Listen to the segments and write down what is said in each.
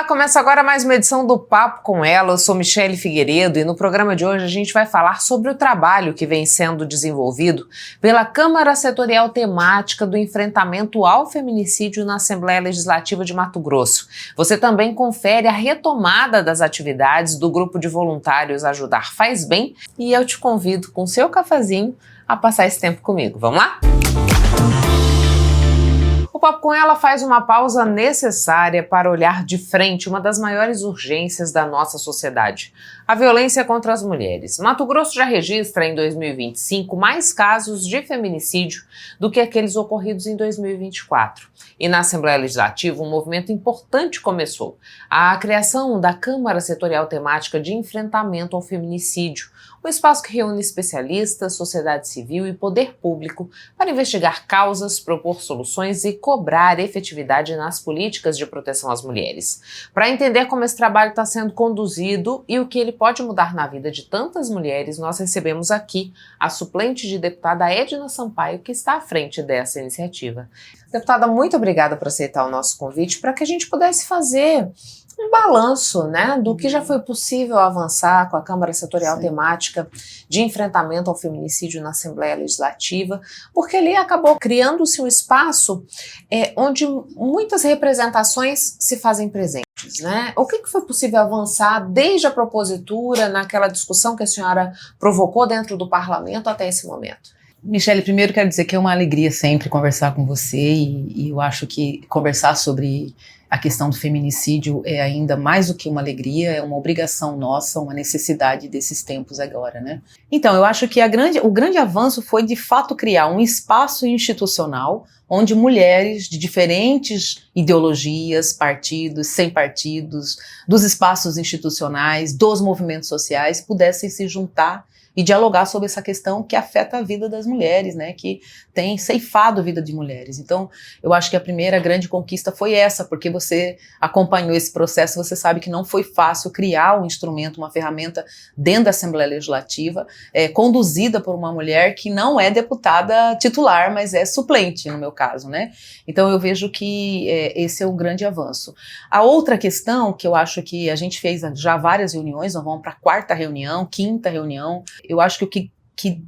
Começa agora mais uma edição do Papo com Ela. Eu sou Michele Figueiredo e no programa de hoje a gente vai falar sobre o trabalho que vem sendo desenvolvido pela Câmara Setorial Temática do Enfrentamento ao Feminicídio na Assembleia Legislativa de Mato Grosso. Você também confere a retomada das atividades do grupo de voluntários Ajudar Faz Bem e eu te convido com seu cafezinho a passar esse tempo comigo. Vamos lá? O Papo com Ela faz uma pausa necessária para olhar de frente uma das maiores urgências da nossa sociedade: a violência contra as mulheres. Mato Grosso já registra em 2025 mais casos de feminicídio do que aqueles ocorridos em 2024. E na Assembleia Legislativa, um movimento importante começou: a criação da Câmara Setorial Temática de Enfrentamento ao Feminicídio, um espaço que reúne especialistas, sociedade civil e poder público para investigar causas, propor soluções e cobrar efetividade nas políticas de proteção às mulheres. Para entender como esse trabalho está sendo conduzido e o que ele pode mudar na vida de tantas mulheres, nós recebemos aqui a suplente de deputada Edna Sampaio, que está à frente dessa iniciativa. Deputada, muito obrigada por aceitar o nosso convite para que a gente pudesse fazer um balanço, né, do que já foi possível avançar com a Câmara Setorial Temática de Enfrentamento ao Feminicídio na Assembleia Legislativa, porque ali acabou criando-se um espaço onde muitas representações se fazem presentes, né? O que foi possível avançar desde a propositura, naquela discussão que a senhora provocou dentro do parlamento até esse momento? Michele, primeiro quero dizer que é uma alegria sempre conversar com você e eu acho que conversar sobre a questão do feminicídio é ainda mais do que uma alegria, é uma obrigação nossa, uma necessidade desses tempos agora, né? Então, eu acho que o grande avanço foi de fato criar um espaço institucional onde mulheres de diferentes ideologias, partidos, sem partidos, dos espaços institucionais, dos movimentos sociais, pudessem se juntar e dialogar sobre essa questão que afeta a vida das mulheres, né, que tem ceifado a vida de mulheres. Então, eu acho que a primeira grande conquista foi essa, porque você acompanhou esse processo, você sabe que não foi fácil criar um instrumento, uma ferramenta dentro da Assembleia Legislativa, conduzida por uma mulher que não é deputada titular, mas é suplente, no meu caso, né. Então, eu vejo que esse é um grande avanço. A outra questão que eu acho que a gente fez já várias reuniões, nós vamos para a quarta reunião, quinta reunião. Eu acho que o que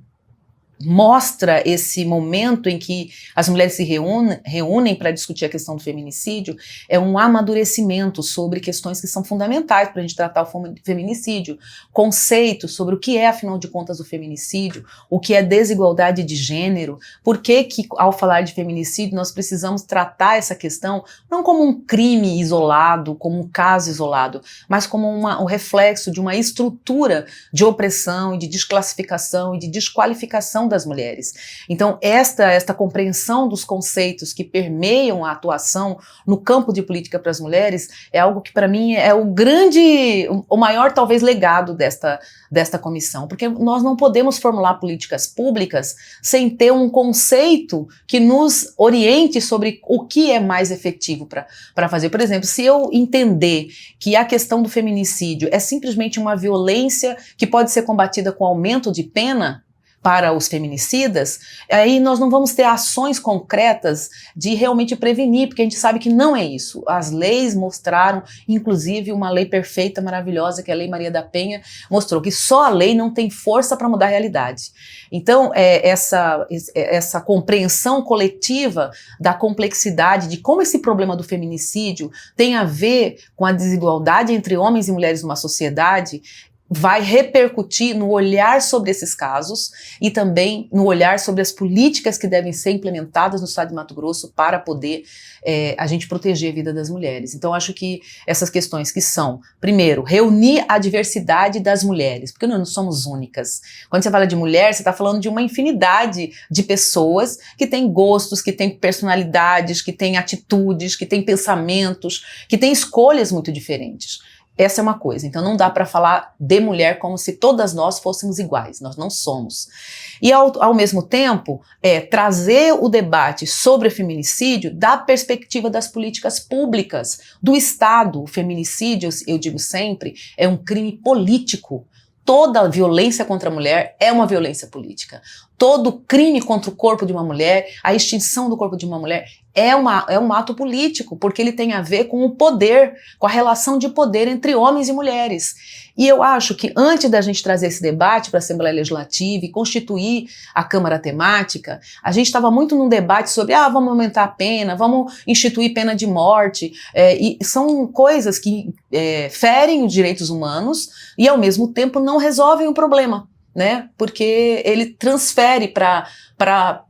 mostra esse momento em que as mulheres se reúnem para discutir a questão do feminicídio é um amadurecimento sobre questões que são fundamentais para a gente tratar o feminicídio, conceitos sobre o que é, afinal de contas, o feminicídio, o que é desigualdade de gênero, por que ao falar de feminicídio nós precisamos tratar essa questão não como um crime isolado, como um caso isolado, mas como um reflexo de uma estrutura de opressão e de desclassificação e de desqualificação das mulheres. Então, esta compreensão dos conceitos que permeiam a atuação no campo de política para as mulheres é algo que, para mim, é o maior, talvez, legado desta comissão, porque nós não podemos formular políticas públicas sem ter um conceito que nos oriente sobre o que é mais efetivo para fazer. Por exemplo, se eu entender que a questão do feminicídio é simplesmente uma violência que pode ser combatida com aumento de pena para os feminicidas, aí nós não vamos ter ações concretas de realmente prevenir, porque a gente sabe que não é isso. As leis mostraram, inclusive uma lei perfeita, maravilhosa, que é a Lei Maria da Penha, mostrou que só a lei não tem força para mudar a realidade. Então, essa compreensão coletiva da complexidade de como esse problema do feminicídio tem a ver com a desigualdade entre homens e mulheres numa sociedade, vai repercutir no olhar sobre esses casos e também no olhar sobre as políticas que devem ser implementadas no estado de Mato Grosso para poder a gente proteger a vida das mulheres. Então, acho que essas questões que são, primeiro, reunir a diversidade das mulheres, porque nós não somos únicas. Quando você fala de mulher, você está falando de uma infinidade de pessoas que têm gostos, que têm personalidades, que têm atitudes, que têm pensamentos, que têm escolhas muito diferentes. Essa é uma coisa. Então não dá para falar de mulher como se todas nós fôssemos iguais. Nós não somos. E ao mesmo tempo, trazer o debate sobre o feminicídio da perspectiva das políticas públicas do Estado. O feminicídio, eu digo sempre, é um crime político. Toda violência contra a mulher é uma violência política. Todo crime contra o corpo de uma mulher, a extinção do corpo de uma mulher é um ato político, porque ele tem a ver com o poder, com a relação de poder entre homens e mulheres. E eu acho que antes da gente trazer esse debate para a Assembleia Legislativa e constituir a Câmara Temática, a gente estava muito num debate sobre, vamos aumentar a pena, vamos instituir pena de morte, e são coisas que ferem os direitos humanos e ao mesmo tempo não resolvem o problema, né? Porque ele transfere para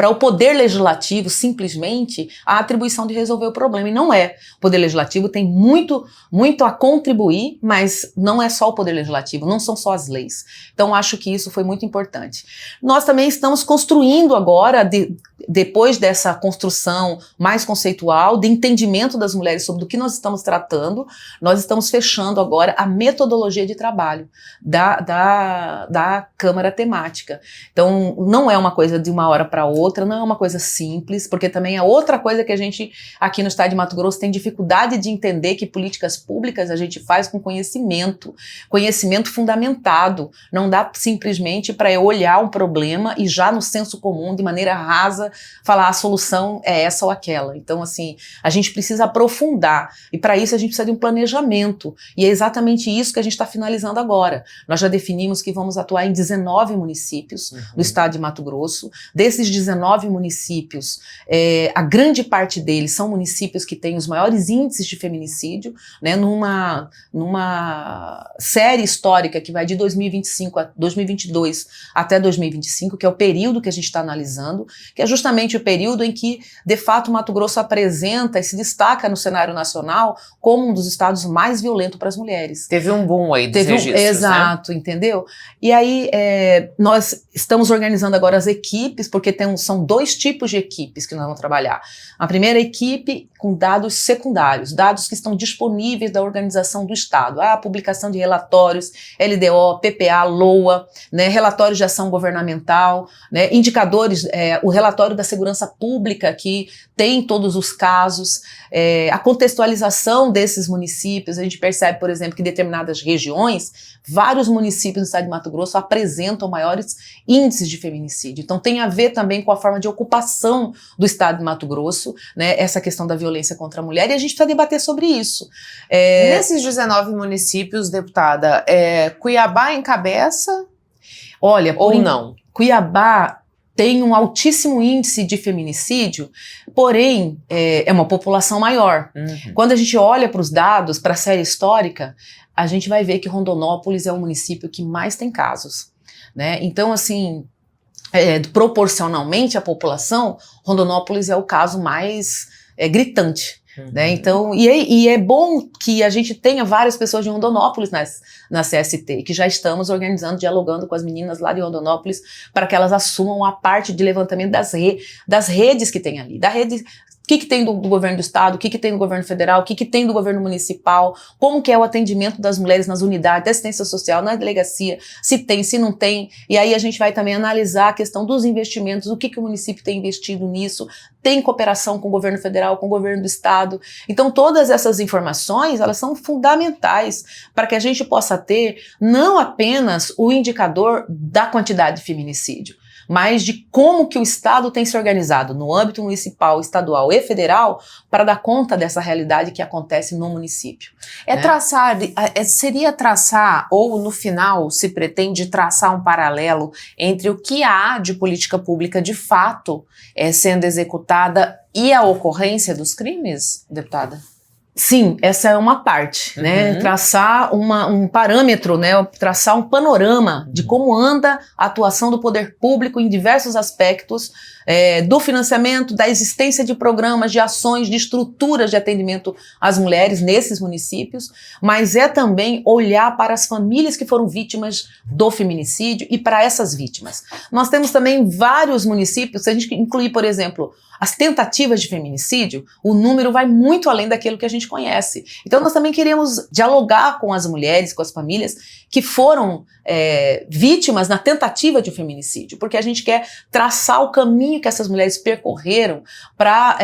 o Poder Legislativo, simplesmente, a atribuição de resolver o problema. E não é. O Poder Legislativo tem muito a contribuir, mas não é só o Poder Legislativo, não são só as leis. Então, acho que isso foi muito importante. Nós também estamos construindo agora, depois dessa construção mais conceitual, de entendimento das mulheres sobre do que nós estamos tratando, nós estamos fechando agora a metodologia de trabalho da Câmara Temática. Então, não é uma coisa de uma hora para outra, não é uma coisa simples, porque também é outra coisa que a gente, aqui no estado de Mato Grosso, tem dificuldade de entender que políticas públicas a gente faz com conhecimento fundamentado. Não dá simplesmente para eu olhar um problema e já no senso comum, de maneira rasa, falar a solução é essa ou aquela. Então, assim, a gente precisa aprofundar, e para isso a gente precisa de um planejamento, e é exatamente isso que a gente está finalizando agora. Nós já definimos que vamos atuar em 19 municípios do estado de Mato Grosso. Desses 19 municípios, a grande parte deles são municípios que têm os maiores índices de feminicídio, né, numa série histórica que vai de 2025 a 2022 até 2025, que é o período que a gente está analisando, que é justamente o período em que, de fato, o Mato Grosso apresenta e se destaca no cenário nacional como um dos estados mais violentos para as mulheres. Teve um boom aí dos registros, exato, né? Entendeu? E aí, nós estamos organizando agora as equipes, porque são dois tipos de equipes que nós vamos trabalhar. A primeira equipe com dados secundários, dados que estão disponíveis da organização do Estado, a publicação de relatórios, LDO, PPA, LOA, né, relatórios de ação governamental, né, indicadores, o relatório da segurança pública que tem todos os casos, a contextualização desses municípios. A gente percebe, por exemplo, que em determinadas regiões, vários municípios do estado de Mato Grosso apresentam maiores índices de feminicídio. Então tem a ver também com a forma de ocupação do estado de Mato Grosso, né, essa questão da violência contra a mulher, e a gente precisa debater sobre isso. Nesses 19 municípios, deputada, Cuiabá encabeça? Olha, ou não? Cuiabá tem um altíssimo índice de feminicídio, porém é uma população maior. Quando a gente olha para os dados, para a série histórica, a gente vai ver que Rondonópolis é o município que mais tem casos, né? Então, assim, proporcionalmente à população, Rondonópolis é o caso mais gritante. Né? Então, e é bom que a gente tenha várias pessoas de Rondonópolis na CST, que já estamos organizando, dialogando com as meninas lá de Rondonópolis, para que elas assumam a parte de levantamento das redes que tem ali, da rede. O que tem do governo do estado, o que tem do governo federal, o que tem do governo municipal, como que é o atendimento das mulheres nas unidades de assistência social, na delegacia, se tem, se não tem. E aí a gente vai também analisar a questão dos investimentos, o que o município tem investido nisso, tem cooperação com o governo federal, com o governo do estado. Então todas essas informações, elas são fundamentais para que a gente possa ter não apenas o indicador da quantidade de feminicídio, mas de como que o Estado tem se organizado no âmbito municipal, estadual e federal para dar conta dessa realidade que acontece no município. Seria traçar, ou no final se pretende traçar um paralelo entre o que há de política pública de fato sendo executada e a ocorrência dos crimes, deputada? Sim, essa é uma parte, né? Traçar um parâmetro, né? Traçar um panorama de como anda a atuação do poder público em diversos aspectos, do financiamento, da existência de programas, de ações, de estruturas de atendimento às mulheres nesses municípios, mas é também olhar para as famílias que foram vítimas do feminicídio e para essas vítimas. Nós temos também vários municípios, se a gente incluir, por exemplo, as tentativas de feminicídio, o número vai muito além daquilo que a gente conhece. Então nós também queremos dialogar com as mulheres, com as famílias que foram vítimas na tentativa de um feminicídio, porque a gente quer traçar o caminho que essas mulheres percorreram para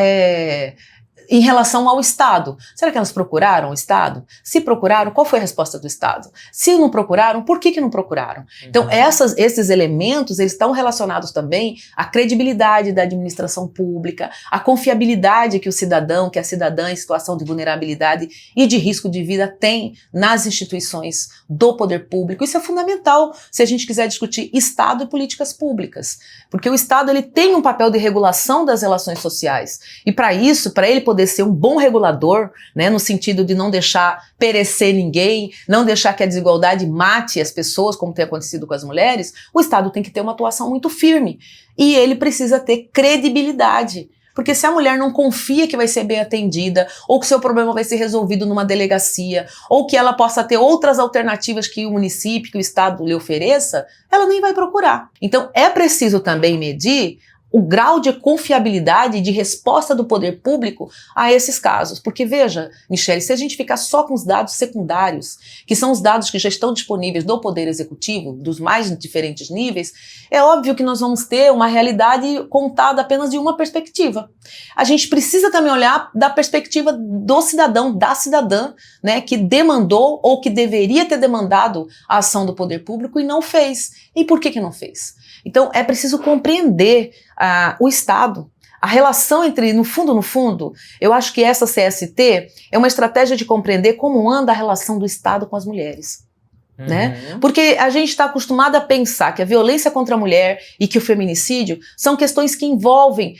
em relação ao Estado. Será que elas procuraram o Estado? Se procuraram, qual foi a resposta do Estado? Se não procuraram, por que não procuraram? Então, esses elementos, eles estão relacionados também à credibilidade da administração pública, à confiabilidade que o cidadão, que a cidadã em situação de vulnerabilidade e de risco de vida tem nas instituições do poder público. Isso é fundamental se a gente quiser discutir Estado e políticas públicas, porque o Estado ele tem um papel de regulação das relações sociais e para isso, para ele poder ser um bom regulador, né, no sentido de não deixar perecer ninguém, não deixar que a desigualdade mate as pessoas, como tem acontecido com as mulheres, o Estado tem que ter uma atuação muito firme e ele precisa ter credibilidade. Porque se a mulher não confia que vai ser bem atendida, ou que seu problema vai ser resolvido numa delegacia, ou que ela possa ter outras alternativas que o município, que o Estado lhe ofereça, ela nem vai procurar. Então é preciso também medir o grau de confiabilidade e de resposta do poder público a esses casos. Porque veja, Michele, se a gente ficar só com os dados secundários, que são os dados que já estão disponíveis no Poder Executivo, dos mais diferentes níveis, é óbvio que nós vamos ter uma realidade contada apenas de uma perspectiva. A gente precisa também olhar da perspectiva do cidadão, da cidadã, né, que demandou ou que deveria ter demandado a ação do poder público e não fez. E por que não fez? Então, é preciso compreender o Estado, a relação entre, no fundo, eu acho que essa CST é uma estratégia de compreender como anda a relação do Estado com as mulheres. Né? Porque a gente está acostumado a pensar que a violência contra a mulher e que o feminicídio são questões que envolvem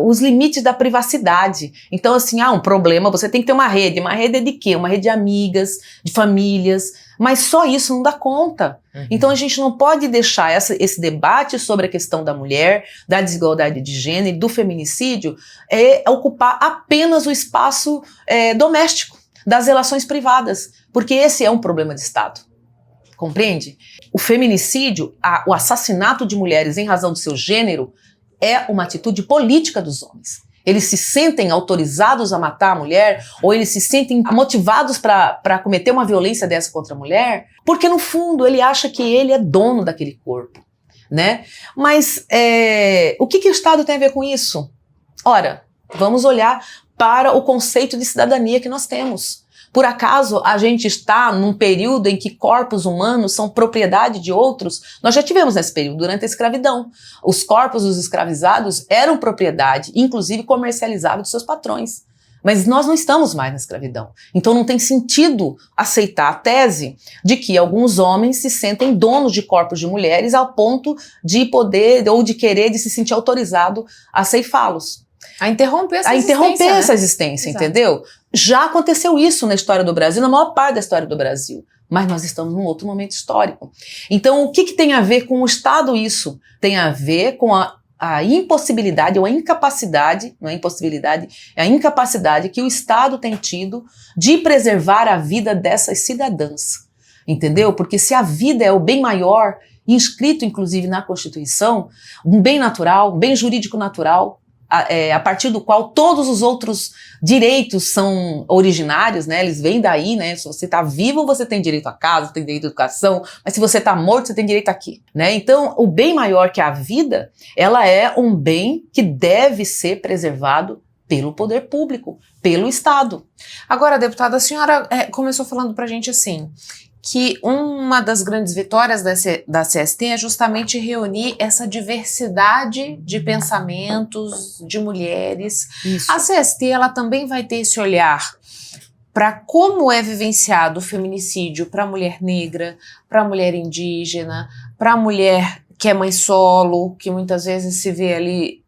os limites da privacidade. Então, assim, um problema, você tem que ter uma rede. Uma rede de quê? Uma rede de amigas, de famílias, mas só isso não dá conta. Então a gente não pode deixar esse debate sobre a questão da mulher, da desigualdade de gênero, do feminicídio, ocupar apenas o espaço doméstico, das relações privadas, porque esse é um problema de Estado. Compreende? O feminicídio, o assassinato de mulheres em razão do seu gênero, é uma atitude política dos homens. Eles se sentem autorizados a matar a mulher, ou eles se sentem motivados para cometer uma violência dessa contra a mulher, porque no fundo ele acha que ele é dono daquele corpo, né? Mas o que o Estado tem a ver com isso? Ora, vamos olhar para o conceito de cidadania que nós temos. Por acaso a gente está num período em que corpos humanos são propriedade de outros? Nós já tivemos nesse período, durante a escravidão. Os corpos dos escravizados eram propriedade, inclusive comercializável dos seus patrões. Mas nós não estamos mais na escravidão. Então não tem sentido aceitar a tese de que alguns homens se sentem donos de corpos de mulheres ao ponto de poder ou de querer, de se sentir autorizado a ceifá-los. A interromper essa existência, entendeu? Já aconteceu isso na história do Brasil, na maior parte da história do Brasil. Mas nós estamos num outro momento histórico. Então, o que tem a ver com o Estado isso? Tem a ver com a impossibilidade ou a incapacidade, não é impossibilidade, é a incapacidade que o Estado tem tido de preservar a vida dessas cidadãs. Entendeu? Porque se a vida é o bem maior, inscrito inclusive na Constituição, um bem natural, um bem jurídico natural, a partir do qual todos os outros direitos são originários, né? Eles vêm daí, né? Se você está vivo, você tem direito à casa, tem direito à educação, mas se você está morto, você tem direito aqui, né? Então, o bem maior que a vida, ela é um bem que deve ser preservado pelo poder público, pelo Estado. Agora, deputada, a senhora começou falando pra gente assim, que uma das grandes vitórias da CST é justamente reunir essa diversidade de pensamentos de mulheres. Isso. A CST ela também vai ter esse olhar para como é vivenciado o feminicídio para a mulher negra, para a mulher indígena, para a mulher que é mãe solo, que muitas vezes se vê ali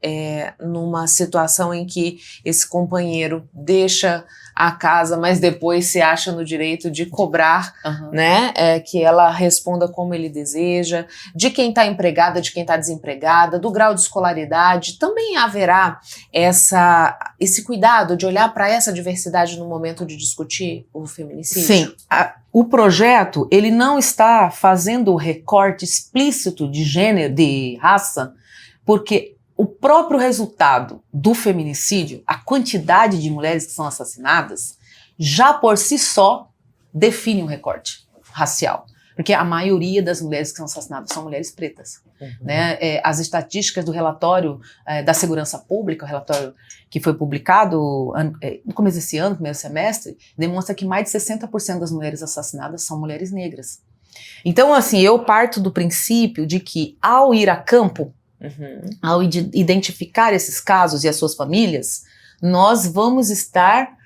numa situação em que esse companheiro deixa a casa, mas depois se acha no direito de cobrar, né, que ela responda como ele deseja, de quem está empregada, de quem está desempregada, do grau de escolaridade. Também haverá esse cuidado de olhar para essa diversidade no momento de discutir o feminicídio? Sim. O projeto, ele não está fazendo o recorte explícito de gênero, de raça, porque o próprio resultado do feminicídio, a quantidade de mulheres que são assassinadas, já por si só define um recorte racial. porque a maioria das mulheres que são assassinadas são mulheres pretas. Né? As estatísticas do relatório da segurança pública, o relatório que foi publicado no começo desse ano, primeiro semestre, demonstra que mais de 60% das mulheres assassinadas são mulheres negras. Então, assim, eu parto do princípio de que ao ir a campo, ao identificar esses casos e as suas famílias, nós vamos estar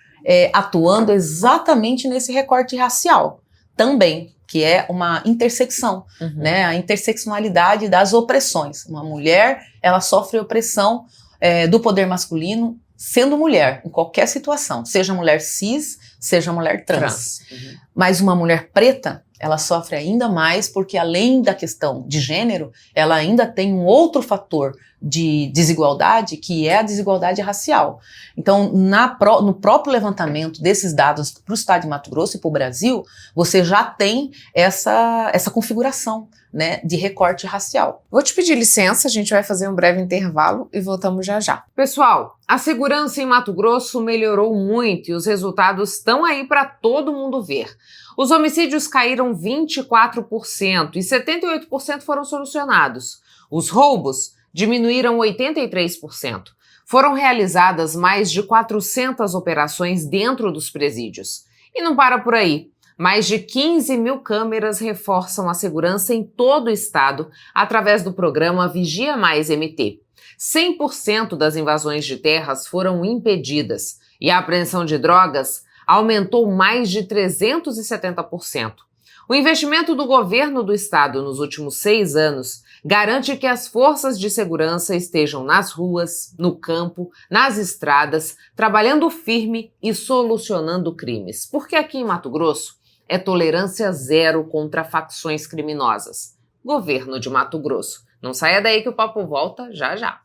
atuando exatamente nesse recorte racial também, que é uma intersecção, né? A interseccionalidade das opressões. Uma mulher, ela sofre opressão do poder masculino sendo mulher, em qualquer situação, seja mulher cis, seja mulher trans. Mas uma mulher preta, ela sofre ainda mais porque, além da questão de gênero, ela ainda tem um outro fator de desigualdade, que é a desigualdade racial. Então, no próprio levantamento desses dados para o estado de Mato Grosso e para o Brasil, você já tem essa configuração, né, de recorte racial. Vou te pedir licença, a gente vai fazer um breve intervalo e voltamos já já. Pessoal, a segurança em Mato Grosso melhorou muito e os resultados estão aí para todo mundo ver. Os homicídios caíram 24% e 78% foram solucionados. Os roubos diminuíram 83%. Foram realizadas mais de 400 operações dentro dos presídios. E não para por aí. Mais de 15 mil câmeras reforçam a segurança em todo o estado através do programa Vigia Mais MT. 100% das invasões de terras foram impedidas e a apreensão de drogas aumentou mais de 370%. O investimento do governo do estado nos últimos 6 anos garante que as forças de segurança estejam nas ruas, no campo, nas estradas, trabalhando firme e solucionando crimes. Porque aqui em Mato Grosso é tolerância zero contra facções criminosas. Governo de Mato Grosso. Não saia daí que o papo volta já já.